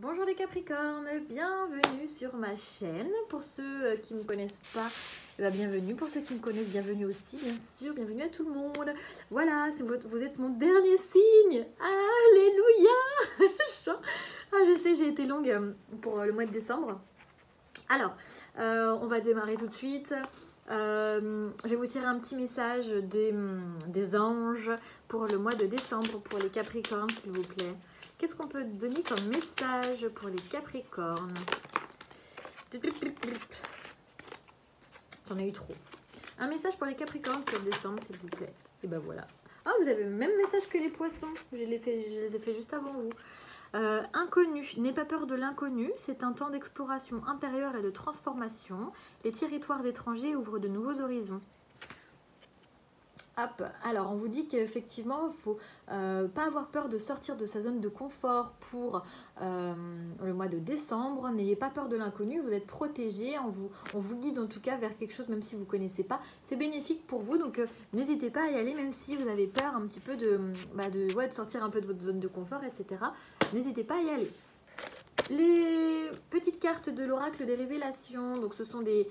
Bonjour les Capricornes, bienvenue sur ma chaîne. Pour ceux qui ne me connaissent pas, bienvenue. Pour ceux qui me connaissent, bienvenue aussi, bien sûr. Bienvenue à tout le monde. Voilà, vous êtes mon dernier signe. Alléluia. Je sais, j'ai été longue pour le mois de décembre. Alors, on va démarrer tout de suite. Je vais vous tirer un petit message des anges pour le mois de décembre, pour les Capricornes, s'il vous plaît. Qu'est-ce qu'on peut donner comme message pour les Capricornes? J'en ai eu trop. Un message pour les Capricornes sur décembre, s'il vous plaît. Et ben voilà. Ah, vous avez le même message que les poissons. Je les ai fait juste avant vous. Inconnu, n'aie pas peur de l'inconnu, c'est un temps d'exploration intérieure et de transformation. Les territoires étrangers ouvrent de nouveaux horizons. Hop. Alors on vous dit qu'effectivement il ne faut pas avoir peur de sortir de sa zone de confort pour le mois de décembre. N'ayez pas peur de l'inconnu, vous êtes protégé, on vous guide en tout cas vers quelque chose même si vous ne connaissez pas. C'est bénéfique pour vous, donc n'hésitez pas à y aller même si vous avez peur un petit peu de sortir un peu de votre zone de confort, etc. N'hésitez pas à y aller. Les petites cartes de l'oracle des révélations, donc ce sont des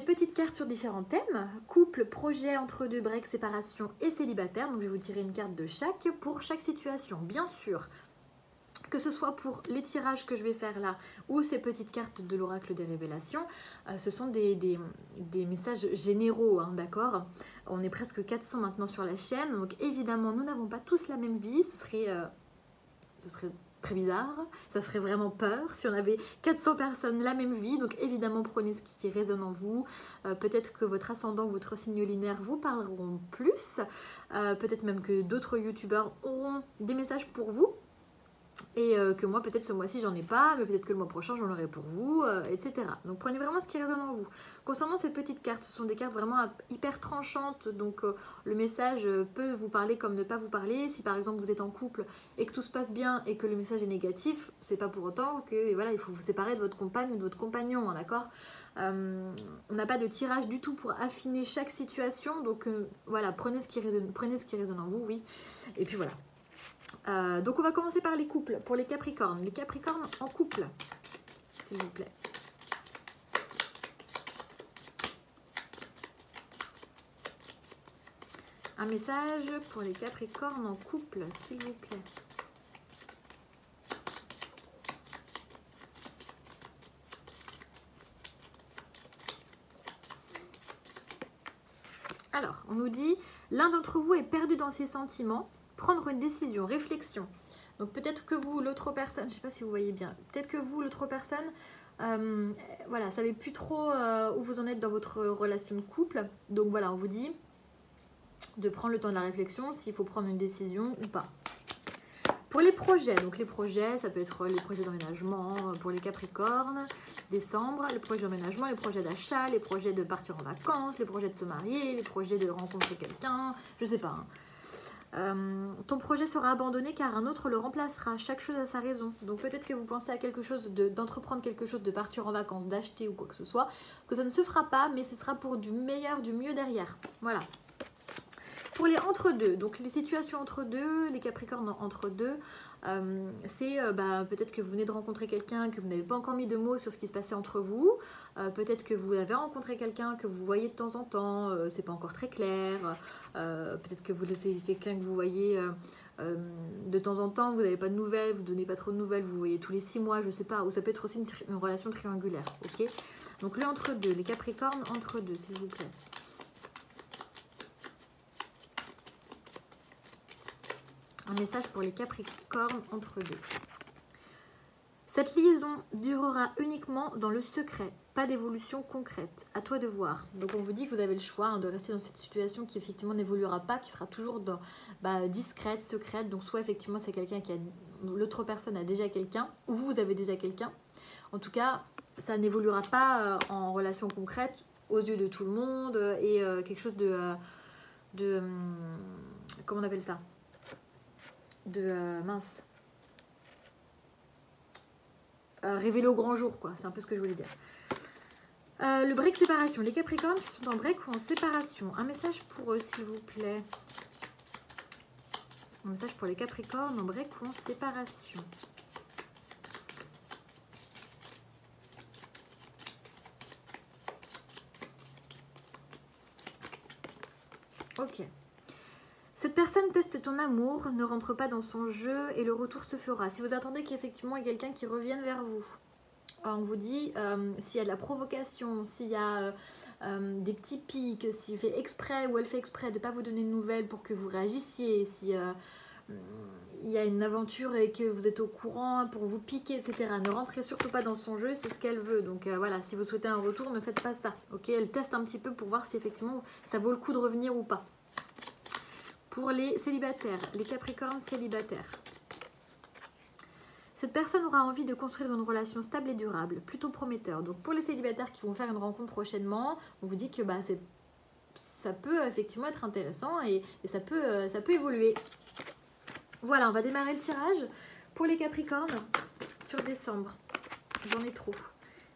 petites cartes sur différents thèmes, couple, projet, entre deux, break, séparation et célibataire. Donc je vais vous tirer une carte de chaque pour chaque situation. Bien sûr, que ce soit pour les tirages que je vais faire là ou ces petites cartes de l'oracle des révélations, ce sont des messages généraux, hein, d'accord? On est presque 400 maintenant sur la chaîne, donc évidemment nous n'avons pas tous la même vie, ce serait très bizarre, ça ferait vraiment peur si on avait 400 personnes la même vie, donc évidemment prenez ce qui résonne en vous. Peut-être que votre ascendant, votre signe lunaire vous parleront plus, peut-être même que d'autres youtubeurs auront des messages pour vous, et que moi peut-être ce mois-ci j'en ai pas, mais peut-être que le mois prochain j'en aurai pour vous, etc. Donc prenez vraiment ce qui résonne en vous. Concernant ces petites cartes, ce sont des cartes vraiment hyper tranchantes, donc le message peut vous parler comme ne pas vous parler. Si par exemple vous êtes en couple et que tout se passe bien et que le message est négatif, c'est pas pour autant que voilà, il faut vous séparer de votre compagne ou de votre compagnon, hein, d'accord? On n'a pas de tirage du tout pour affiner chaque situation, donc voilà, prenez ce qui résonne en vous, oui, et puis voilà. Donc on va commencer par les couples, pour les Capricornes. Les Capricornes en couple, s'il vous plaît. Un message pour les Capricornes en couple, s'il vous plaît. Alors, on nous dit, l'un d'entre vous est perdu dans ses sentiments. Prendre une décision, réflexion. Donc peut-être que vous, l'autre personne, je ne sais pas si vous voyez bien, peut-être que vous, l'autre personne, voilà, savez plus trop où vous en êtes dans votre relation de couple. Donc voilà, on vous dit de prendre le temps de la réflexion, s'il faut prendre une décision ou pas. Pour les projets, donc les projets, ça peut être les projets d'emménagement pour les Capricornes, décembre, les projets d'emménagement, les projets d'achat, les projets de partir en vacances, les projets de se marier, les projets de rencontrer quelqu'un, je sais pas, hein. Ton projet sera abandonné car un autre le remplacera. Chaque chose a sa raison. Donc peut-être que vous pensez à quelque chose, d'entreprendre quelque chose, de partir en vacances, d'acheter ou quoi que ce soit, que ça ne se fera pas, mais ce sera pour du meilleur, du mieux derrière. Voilà. Pour les entre-deux, donc les situations entre-deux, les Capricornes entre-deux, c'est peut-être que vous venez de rencontrer quelqu'un, que vous n'avez pas encore mis de mots sur ce qui se passait entre vous. Peut-être que vous avez rencontré quelqu'un que vous voyez de temps en temps, c'est pas encore très clair. Peut-être que vous laissez quelqu'un que vous voyez de temps en temps, vous n'avez pas de nouvelles, vous ne donnez pas trop de nouvelles, vous voyez tous les 6 mois, je sais pas. Ou ça peut être aussi une relation triangulaire, ok? Donc le entre-deux, les Capricornes entre-deux, s'il vous plaît. Un message pour les Capricornes entre deux. Cette liaison durera uniquement dans le secret, pas d'évolution concrète. À toi de voir. Donc on vous dit que vous avez le choix de rester dans cette situation qui effectivement n'évoluera pas, qui sera toujours discrète, secrète. Donc soit effectivement c'est quelqu'un qui a... L'autre personne a déjà quelqu'un, ou vous avez déjà quelqu'un. En tout cas, ça n'évoluera pas en relation concrète aux yeux de tout le monde et quelque chose de comment on appelle ça? Révéler au grand jour, quoi. C'est un peu ce que je voulais dire. Le break séparation. Les Capricornes qui sont en break ou en séparation. Un message pour eux, s'il vous plaît. Un message pour les Capricornes en break ou en séparation. Ok. Cette personne teste ton amour, ne rentre pas dans son jeu et le retour se fera. Si vous attendez qu'effectivement il y ait quelqu'un qui revienne vers vous, on vous dit s'il y a de la provocation, s'il y a des petits pics, s'il fait exprès ou elle fait exprès de ne pas vous donner de nouvelles pour que vous réagissiez, si il y a une aventure et que vous êtes au courant pour vous piquer, etc. Ne rentrez surtout pas dans son jeu, c'est ce qu'elle veut. Donc voilà, si vous souhaitez un retour, ne faites pas ça. Ok, elle teste un petit peu pour voir si effectivement ça vaut le coup de revenir ou pas. Pour les célibataires, les capricornes célibataires. Cette personne aura envie de construire une relation stable et durable, plutôt prometteur. Donc pour les célibataires qui vont faire une rencontre prochainement, on vous dit que bah, ça peut effectivement être intéressant et ça peut évoluer. Voilà, on va démarrer le tirage pour les capricornes sur décembre. J'en ai trop.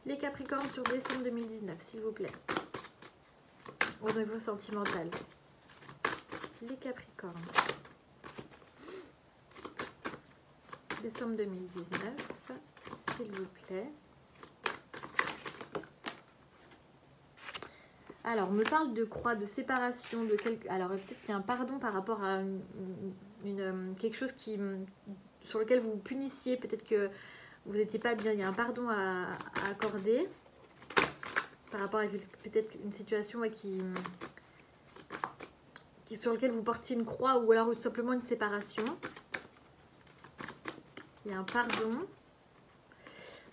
Les capricornes sur décembre 2019, s'il vous plaît. Au niveau sentimental. Les capricornes. Décembre 2019, s'il vous plaît. Alors, on me parle de croix, de séparation, de quelque... Alors, peut-être qu'il y a un pardon par rapport à quelque chose sur lequel vous vous punissiez. Peut-être que vous n'étiez pas bien. Il y a un pardon à accorder par rapport à peut-être une situation sur laquelle vous portiez une croix ou alors tout simplement une séparation. Il y a un pardon.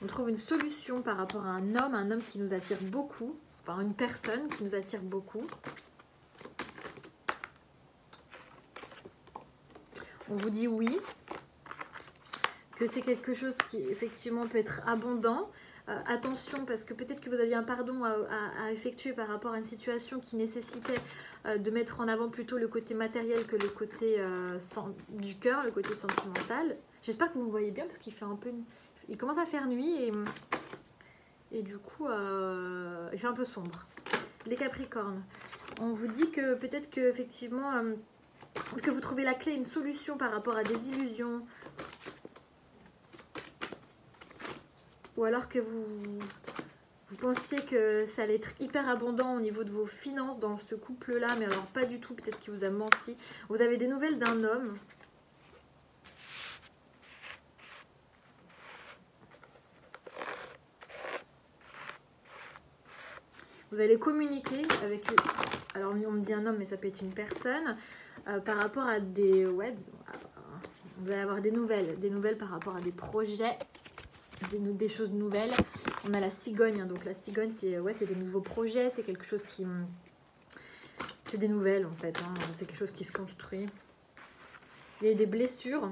On trouve une solution par rapport à un homme qui nous attire beaucoup. Enfin, une personne qui nous attire beaucoup. On vous dit oui. Que c'est quelque chose qui effectivement peut être abondant. Attention parce que peut-être que vous aviez un pardon à effectuer par rapport à une situation qui nécessitait de mettre en avant plutôt le côté matériel que le côté du cœur, le côté sentimental. J'espère que vous me voyez bien parce qu'il fait un peu... Il commence à faire nuit et du coup il fait un peu sombre. Les Capricornes, on vous dit que peut-être que effectivement que vous trouvez la clé, une solution par rapport à des illusions. Ou alors que vous pensiez que ça allait être hyper abondant au niveau de vos finances dans ce couple-là, mais alors pas du tout, peut-être qu'il vous a menti. Vous avez des nouvelles d'un homme. Vous allez communiquer avec... Alors on me dit un homme, mais ça peut être une personne. Par rapport à des... Ouais, vous allez avoir des nouvelles par rapport à des projets. Des choses nouvelles. On a la cigogne, hein, donc la cigogne c'est des nouveaux projets, c'est quelque chose qui... C'est des nouvelles en fait, hein, c'est quelque chose qui se construit. Il y a eu des blessures.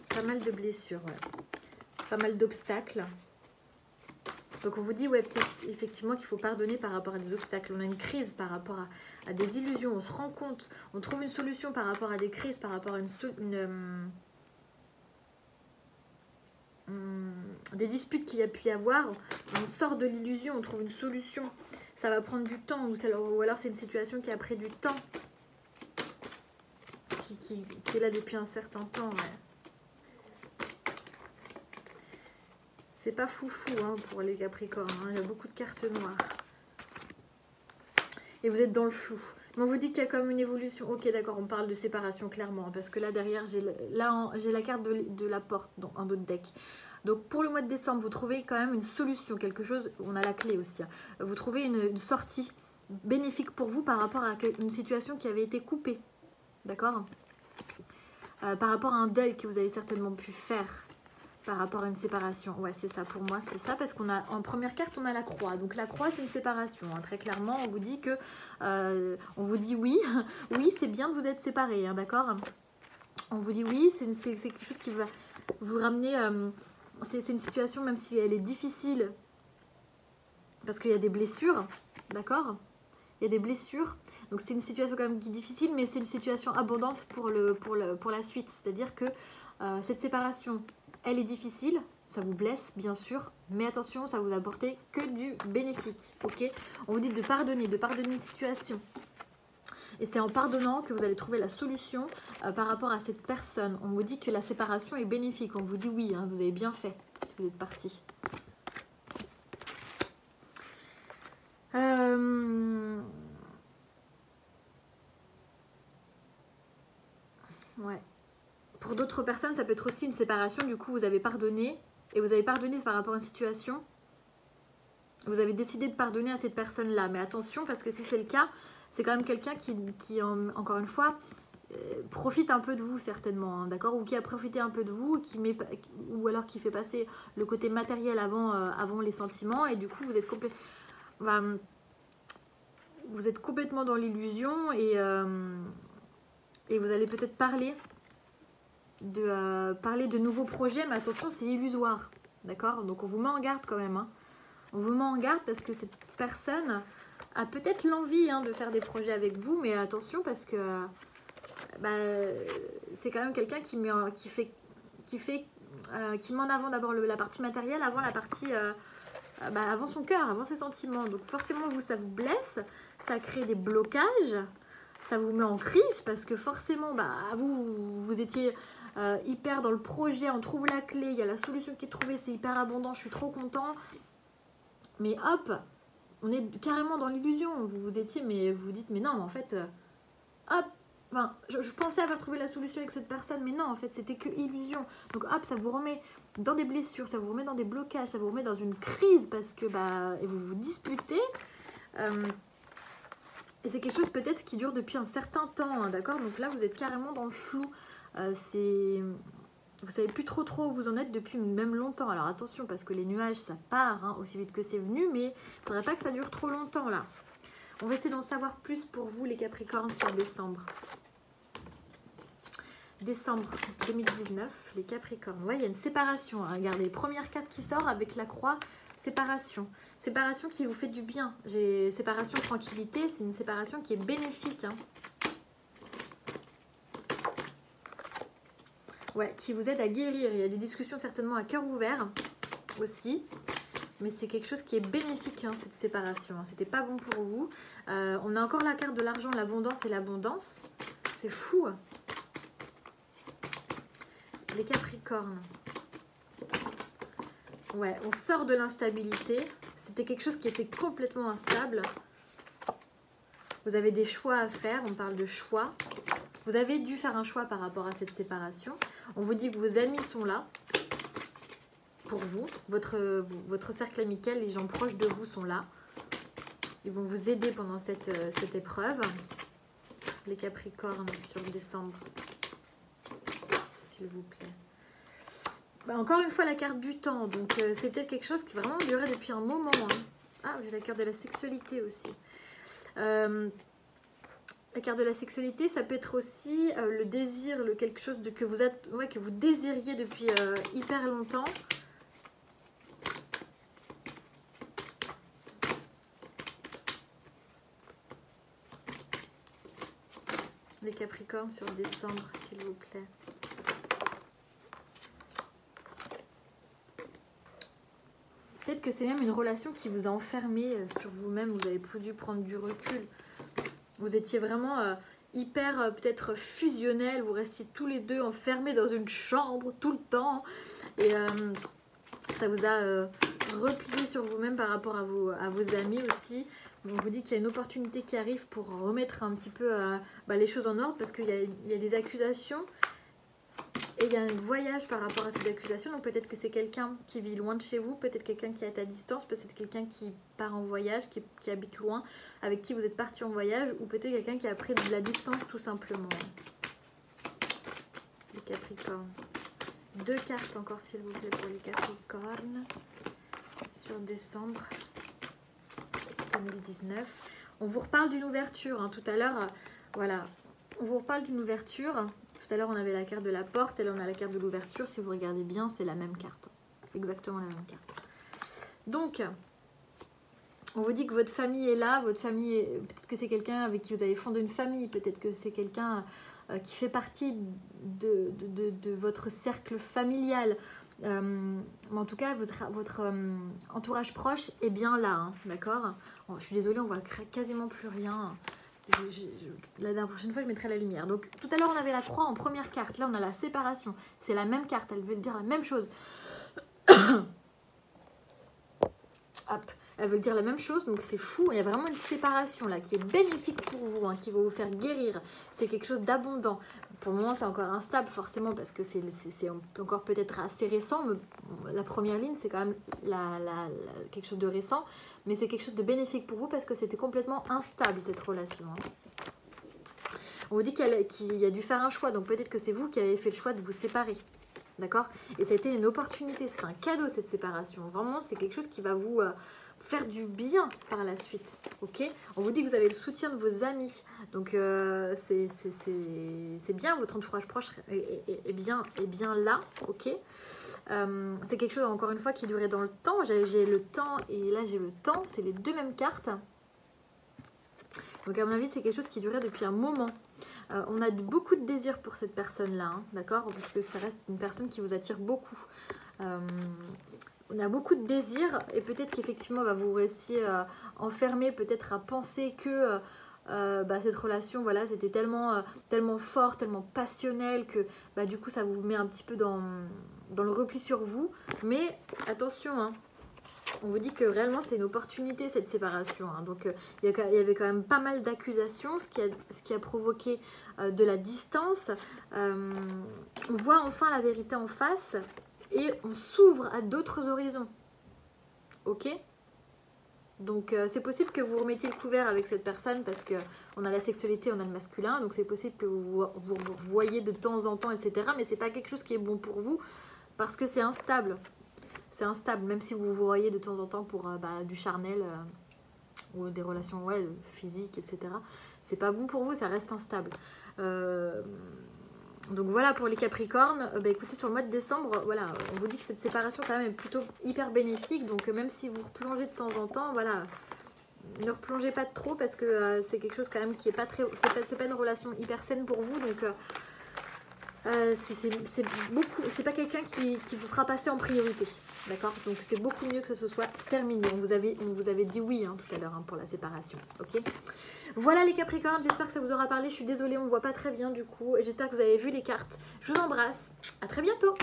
Pas mal de blessures, ouais. Pas mal d'obstacles. Donc on vous dit, ouais, peut-être effectivement qu'il faut pardonner par rapport à des obstacles. On a une crise par rapport à des illusions, on se rend compte, on trouve une solution par rapport à des crises, par rapport à des disputes qu'il y a pu y avoir, on sort de l'illusion, on trouve une solution. Ça va prendre du temps, ou alors c'est une situation qui a pris du temps, qui est là depuis un certain temps. Ouais. C'est pas foufou hein, pour les Capricornes, hein. Il y a beaucoup de cartes noires. Et vous êtes dans le flou. Mais on vous dit qu'il y a comme une évolution. Ok, d'accord, on parle de séparation clairement. Parce que là, derrière, j'ai la carte de la porte dans un autre deck. Donc, pour le mois de décembre, vous trouvez quand même une solution, quelque chose. On a la clé aussi. Hein. Vous trouvez une sortie bénéfique pour vous par rapport à une situation qui avait été coupée. D'accord par rapport à un deuil que vous avez certainement pu faire. Par rapport à une séparation. Ouais, c'est ça. Pour moi, c'est ça. Parce qu'on a, en première carte, on a la croix. Donc, la croix, c'est une séparation. Hein. Très clairement, on vous dit que... on vous dit oui. Oui, c'est bien de vous être séparés. Hein, d'accord. On vous dit oui. C'est quelque chose qui va vous ramener... c'est une situation, même si elle est difficile. Parce qu'il y a des blessures. D'accord. Il y a des blessures. Donc, c'est une situation quand même difficile. Mais c'est une situation abondante pour la suite. C'est-à-dire que cette séparation... Elle est difficile, ça vous blesse bien sûr, mais attention, ça vous apporte que du bénéfique, ok? On vous dit de pardonner une situation. Et c'est en pardonnant que vous allez trouver la solution par rapport à cette personne. On vous dit que la séparation est bénéfique, on vous dit oui, hein, vous avez bien fait si vous êtes parti. Ouais. Pour d'autres personnes, ça peut être aussi une séparation. Du coup, vous avez pardonné. Et vous avez pardonné par rapport à une situation. Vous avez décidé de pardonner à cette personne-là. Mais attention, parce que si c'est le cas, c'est quand même quelqu'un qui encore une fois, profite un peu de vous certainement, hein, d'accord, ou qui a profité un peu de vous, ou alors qui fait passer le côté matériel avant les sentiments, et du coup vous êtes complètement dans l'illusion, et vous allez peut-être parler de nouveaux projets, mais attention, c'est illusoire, d'accord, donc on vous met en garde quand même, hein. On vous met en garde parce que cette personne a peut-être l'envie, hein, de faire des projets avec vous, mais attention parce que c'est quand même quelqu'un qui met en avant d'abord la partie matérielle avant la partie avant son cœur, avant ses sentiments. Donc forcément vous, ça vous blesse, ça crée des blocages, ça vous met en crise parce que forcément vous étiez hyper dans le projet, on trouve la clé, il y a la solution qui est trouvée, c'est hyper abondant, je suis trop content, mais hop, on est carrément dans l'illusion. Vous étiez, mais vous vous dites, mais non, en fait, hop, enfin, je pensais avoir trouvé la solution avec cette personne, mais non, en fait, c'était que illusion. Donc hop, ça vous remet dans des blessures, ça vous remet dans des blocages, ça vous remet dans une crise parce que et vous vous disputez. Et c'est quelque chose peut-être qui dure depuis un certain temps, hein, d'accord. Donc là, vous êtes carrément dans le flou. Vous savez plus trop où vous en êtes depuis même longtemps. Alors attention, parce que les nuages, ça part, hein, aussi vite que c'est venu, mais il ne faudrait pas que ça dure trop longtemps là. On va essayer d'en savoir plus pour vous, les Capricornes, sur décembre. Décembre 2019, les Capricornes. Ouais, il y a une séparation, hein. Regardez, première carte qui sort avec la croix, séparation. Séparation qui vous fait du bien. Séparation, tranquillité, c'est une séparation qui est bénéfique, hein. Ouais, qui vous aide à guérir. Il y a des discussions certainement à cœur ouvert aussi. Mais c'est quelque chose qui est bénéfique, hein, cette séparation. C'était pas bon pour vous. On a encore la carte de l'argent, l'abondance et l'abondance. C'est fou. Les Capricornes. Ouais, on sort de l'instabilité. C'était quelque chose qui était complètement instable. Vous avez des choix à faire. On parle de choix. Vous avez dû faire un choix par rapport à cette séparation. On vous dit que vos amis sont là pour vous. Votre cercle amical, les gens proches de vous sont là. Ils vont vous aider pendant cette épreuve. Les Capricornes sur décembre, s'il vous plaît. Encore une fois, la carte du temps. Donc, c'est peut-être quelque chose qui vraiment durait depuis un moment, hein. Ah, j'ai la carte de la sexualité aussi. La carte de la sexualité, ça peut être aussi le désir, quelque chose que vous désiriez depuis hyper longtemps. Les Capricornes sur décembre, s'il vous plaît. Peut-être que c'est même une relation qui vous a enfermé sur vous-même, vous avez plus dû prendre du recul. Vous étiez vraiment hyper peut-être fusionnel, vous restiez tous les deux enfermés dans une chambre tout le temps. Et ça vous a replié sur vous-même par rapport à vos amis aussi. On vous dit qu'il y a une opportunité qui arrive pour remettre un petit peu les choses en ordre parce qu'il y a des accusations. Et il y a un voyage par rapport à ces accusations. Donc peut-être que c'est quelqu'un qui vit loin de chez vous, peut-être quelqu'un qui est à distance, peut-être quelqu'un qui part en voyage, qui habite loin, avec qui vous êtes parti en voyage, ou peut-être quelqu'un qui a pris de la distance tout simplement. Les Capricornes. 2 cartes encore s'il vous plaît pour les Capricornes. Sur décembre 2019. On vous reparle d'une ouverture, hein. Tout à l'heure, voilà, on vous reparle d'une ouverture. Tout à l'heure, on avait la carte de la porte et là, on a la carte de l'ouverture. Si vous regardez bien, c'est la même carte. Exactement la même carte. Donc, on vous dit que votre famille est là. Votre famille, peut-être que c'est quelqu'un avec qui vous avez fondé une famille. Peut-être que c'est quelqu'un qui fait partie de votre cercle familial. En tout cas, votre entourage proche est bien là. Hein, d'accord. Bon, je suis désolée, on voit quasiment plus rien. La prochaine fois je mettrai la lumière. Donc tout à l'heure on avait la croix en première carte. Là on a la séparation. C'est la même carte, elle veut dire la même chose. Hop. elles veulent dire la même chose, donc c'est fou. Il y a vraiment une séparation là qui est bénéfique pour vous, hein, qui va vous faire guérir. C'est quelque chose d'abondant. Pour le moment, c'est encore instable forcément parce que c'est encore peut-être assez récent. Mais la première ligne, c'est quand même quelque chose de récent, mais c'est quelque chose de bénéfique pour vous parce que c'était complètement instable cette relation. Hein. On vous dit qu'il a dû faire un choix, donc peut-être que c'est vous qui avez fait le choix de vous séparer. D'accord? Et ça a été une opportunité, c'est un cadeau cette séparation. Vraiment, c'est quelque chose qui va vous faire du bien par la suite. Ok? On vous dit que vous avez le soutien de vos amis. Donc, c'est bien, votre entourage proche est bien là. Ok? C'est quelque chose, encore une fois, qui durait dans le temps. J'ai le temps et là, j'ai le temps. C'est les deux mêmes cartes. Donc, à mon avis, c'est quelque chose qui durait depuis un moment. On a beaucoup de désir pour cette personne-là, hein, d'accord? Parce que ça reste une personne qui vous attire beaucoup. On a beaucoup de désir et peut-être qu'effectivement, vous restiez enfermé, peut-être à penser que cette relation, voilà, c'était tellement fort, tellement passionnel que du coup, ça vous met un petit peu dans le repli sur vous. Mais attention, hein. On vous dit que réellement c'est une opportunité cette séparation. Hein. Donc il y avait quand même pas mal d'accusations, ce qui a provoqué de la distance. On voit enfin la vérité en face et on s'ouvre à d'autres horizons. Ok? Donc c'est possible que vous remettiez le couvert avec cette personne parce qu'on a la sexualité, on a le masculin. Donc c'est possible que vous voyez de temps en temps, etc. Mais c'est pas quelque chose qui est bon pour vous parce que c'est instable. C'est instable, même si vous vous voyez de temps en temps pour du charnel ou des relations physiques, etc. C'est pas bon pour vous, ça reste instable. Donc voilà pour les Capricornes. Écoutez, sur le mois de décembre, voilà, on vous dit que cette séparation quand même est plutôt hyper bénéfique. Donc même si vous replongez de temps en temps, voilà, ne replongez pas de trop parce que c'est quelque chose quand même qui est pas très... C'est pas une relation hyper saine pour vous. Donc... c'est pas quelqu'un qui vous fera passer en priorité, d'accord? Donc c'est beaucoup mieux que ça se soit terminé. On vous avait dit oui tout à l'heure pour la séparation, ok? Voilà les Capricornes, j'espère que ça vous aura parlé. Je suis désolée, on ne voit pas très bien du coup. J'espère que vous avez vu les cartes. Je vous embrasse, à très bientôt.